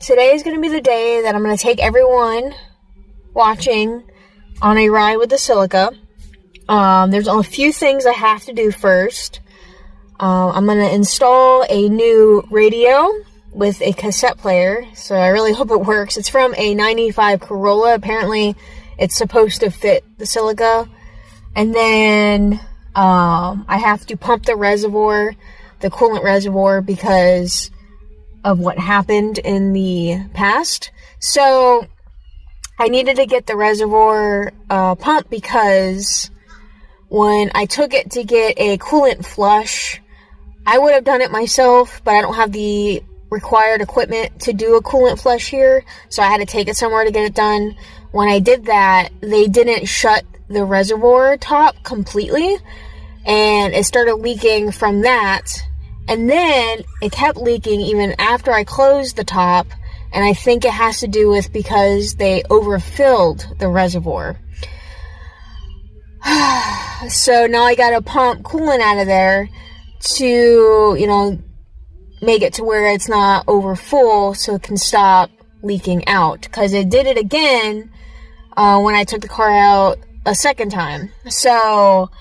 today is going to be the day that I'm going to take everyone watching on a ride with the Celica. There's a few things I have to do first. I'm going to install a new radio with a cassette player, so I really hope it works. It's from a 95 Corolla. Apparently, it's supposed to fit the Celica. And then I have to pump the reservoir, the coolant reservoir, because of what happened in the past. So I needed to get the reservoir pumped because when I took it to get a coolant flush, I would have done it myself, but I don't have the required equipment to do a coolant flush here, so I had to take it somewhere to get it done. When I did that, they didn't shut the reservoir top completely, and it started leaking from that. And then it kept leaking even after I closed the top, and I think it has to do with because they overfilled the reservoir. So now I gotta pump coolant out of there to, make it to where it's not over full so it can stop leaking out. Because it did it again when I took the car out a second time. So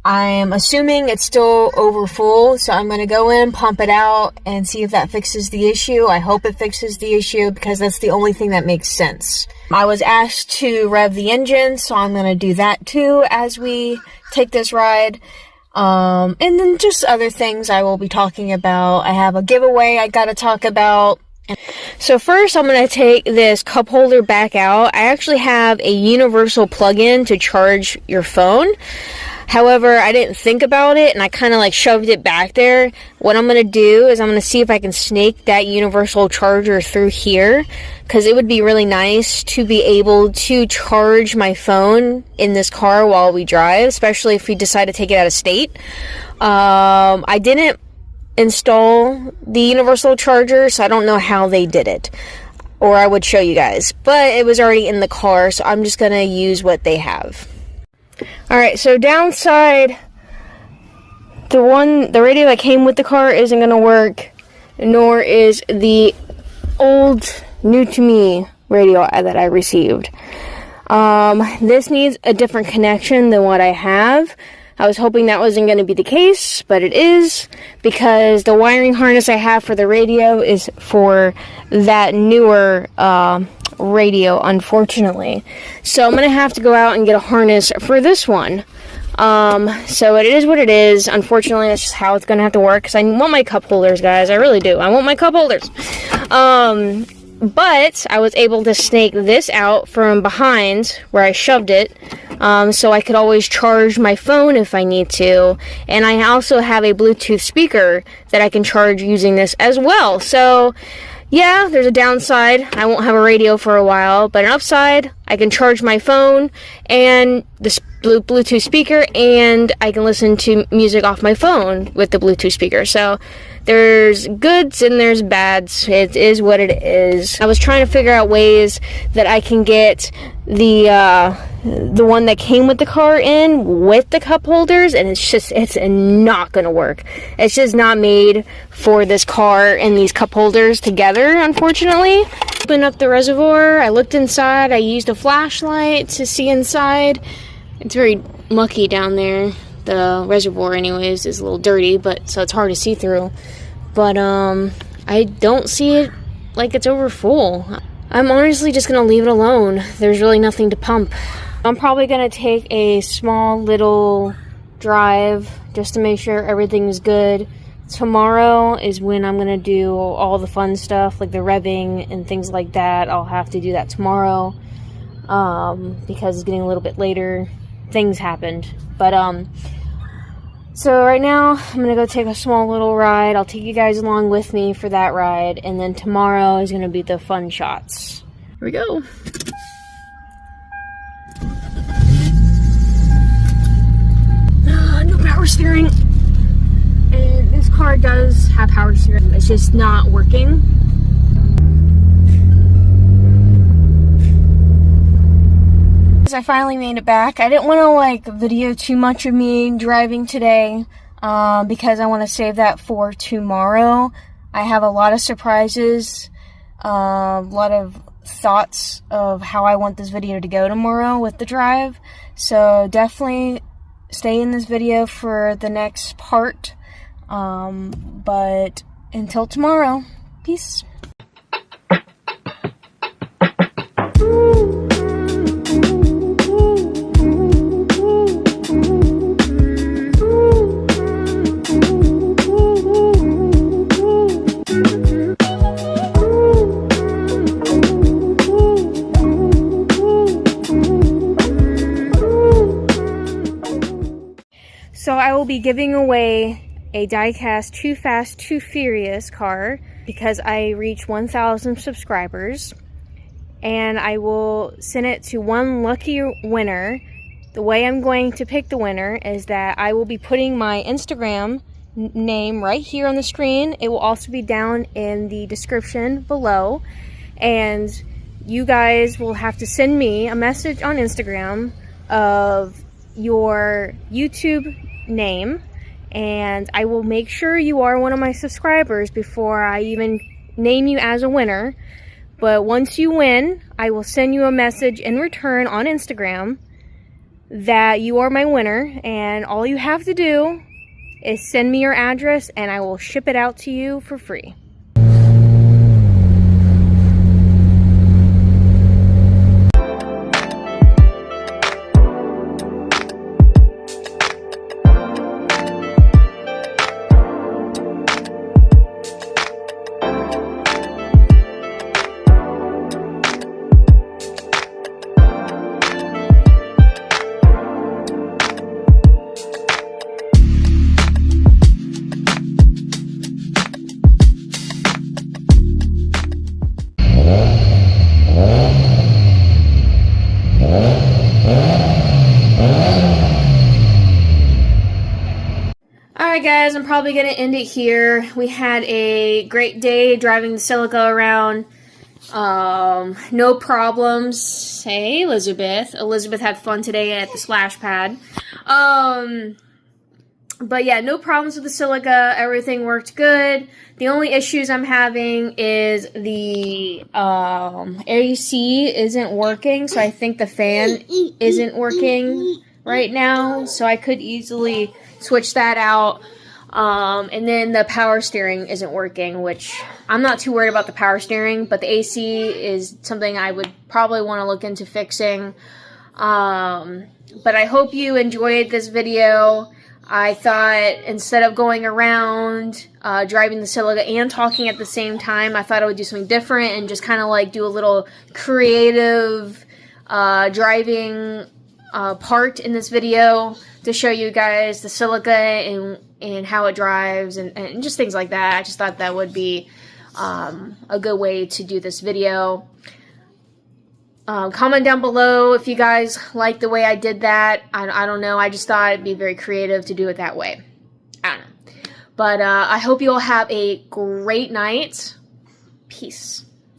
I'm assuming it's still over full, so I'm going to go in, pump it out, and see if that fixes the issue. I hope it fixes the issue because that's the only thing that makes sense. I was asked to rev the engine, so I'm going to do that too as we take this ride. And then just other things I will be talking about. I have a giveaway I got to talk about. So first, I'm going to take this cup holder back out. I actually have a universal plug-in to charge your phone. However, I didn't think about it, and I kind of shoved it back there. What I'm going to do is I'm going to see if I can snake that universal charger through here, because it would be really nice to be able to charge my phone in this car while we drive, especially if we decide to take it out of state. I didn't install the universal charger, so I don't know how they did it, or I would show you guys, but it was already in the car, so I'm just going to use what they have. Alright, so downside, the radio that came with the car isn't going to work, nor is the old, new-to-me radio that I received. This needs a different connection than what I have. I was hoping that wasn't going to be the case, but it is, because the wiring harness I have for the radio is for that newer radio, unfortunately. So I'm going to have to go out and get a harness for this one. So it is what it is. Unfortunately, that's just how it's going to have to work, because I want my cup holders, guys. I really do. I want my cup holders. But I was able to snake this out from behind where I shoved it, so I could always charge my phone if I need to. And I also have a Bluetooth speaker that I can charge using this as well. So yeah, there's a downside. I won't have a radio for a while, but an upside, I can charge my phone and the Bluetooth speaker, and I can listen to music off my phone with the Bluetooth speaker. So there's goods and there's bads. It is what it is. I was trying to figure out ways that I can get the one that came with the car in with the cup holders, and it's not gonna work. It's just not made for this car and these cup holders together, unfortunately. Opened up the reservoir, I looked inside, I used a flashlight to see inside. It's very mucky down there. The reservoir anyways is a little dirty, so it's hard to see through. But I don't see it like it's over full. I'm honestly just gonna leave it alone. There's really nothing to pump. I'm probably gonna take a small little drive just to make sure everything's good. Tomorrow is when I'm gonna do all the fun stuff, like the revving and things like that. I'll have to do that tomorrow because it's getting a little bit later. Things happened, but so right now I'm gonna go take a small little ride. I'll take you guys along with me for that ride, and then tomorrow is gonna be the fun shots. Here we go. No power steering, and this car does have power steering. It's just not working. I finally made it back. I didn't want to video too much of me driving today because I want to save that for tomorrow. I have a lot of surprises a lot of thoughts of how I want this video to go tomorrow with the drive. So definitely stay in this video for the next part. But until tomorrow, peace. So I will be giving away a die-cast Too Fast, Too Furious car because I reached 1,000 subscribers, and I will send it to one lucky winner. The way I'm going to pick the winner is that I will be putting my Instagram name right here on the screen. It will also be down in the description below, and you guys will have to send me a message on Instagram of your YouTube name, and I will make sure you are one of my subscribers before I even name you as a winner. But once you win, I will send you a message in return on Instagram that you are my winner, and all you have to do is send me your address and I will ship it out to you for free. Alright guys, I'm probably going to end it here. We had a great day driving the Celica around. No problems. Hey Elizabeth. Elizabeth had fun today at the splash pad. But yeah, no problems with the Celica. Everything worked good. The only issues I'm having is the AC isn't working. So I think the fan isn't working right now. So I could easily switch that out. And then the power steering isn't working, which I'm not too worried about the power steering, but the AC is something I would probably want to look into fixing. But I hope you enjoyed this video. I thought instead of going around driving the Celica and talking at the same time, I thought I would do something different and just kind of like do a little creative driving part in this video to show you guys the Celica and how it drives and just things like that. I just thought that would be a good way to do this video. Comment down below if you guys like the way I did that. I don't know. I just thought it'd be very creative to do it that way. I don't know. But I hope you all have a great night. Peace.